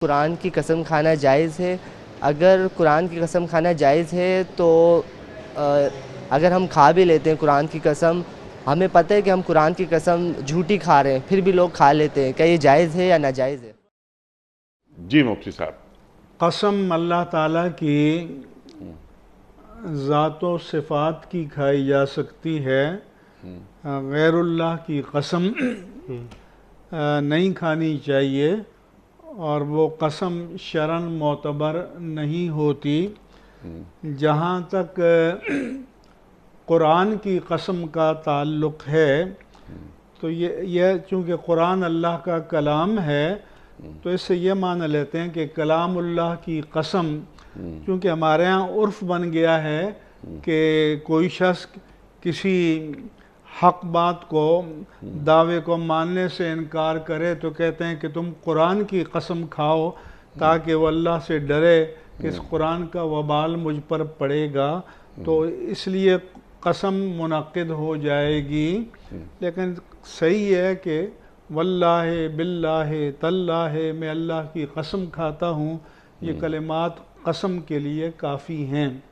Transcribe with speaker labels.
Speaker 1: قرآن کی قسم کھانا جائز ہے؟ اگر قرآن کی قسم کھانا جائز ہے تو اگر ہم کھا بھی لیتے ہیں قرآن کی قسم، ہمیں پتہ ہے کہ ہم قرآن کی قسم جھوٹی کھا رہے ہیں، پھر بھی لوگ کھا لیتے ہیں، کیا یہ جائز ہے یا ناجائز ہے؟
Speaker 2: جی مفتی صاحب،
Speaker 3: قسم اللہ تعالیٰ کی ذات و صفات کی کھائی جا سکتی ہے، غیر اللہ کی قسم نہیں کھانی چاہیے، اور وہ قسم شرعاً معتبر نہیں ہوتی۔ جہاں تک قرآن کی قسم کا تعلق ہے تو یہ چونکہ قرآن اللہ کا کلام ہے تو اس سے یہ مان لیتے ہیں کہ کلام اللہ کی قسم، چونکہ ہمارے ہاں عرف بن گیا ہے کہ کوئی شخص کسی حق بات کو، دعوے کو ماننے سے انکار کرے تو کہتے ہیں کہ تم قرآن کی قسم کھاؤ تاکہ وہ اللہ سے ڈرے کہ اس قرآن کا وبال مجھ پر پڑے گا، تو اس لیے قسم منعقد ہو جائے گی۔ لیکن صحیح ہے کہ واللہ باللہ تاللہ میں اللہ کی قسم کھاتا ہوں، یہ کلمات قسم کے لیے کافی ہیں۔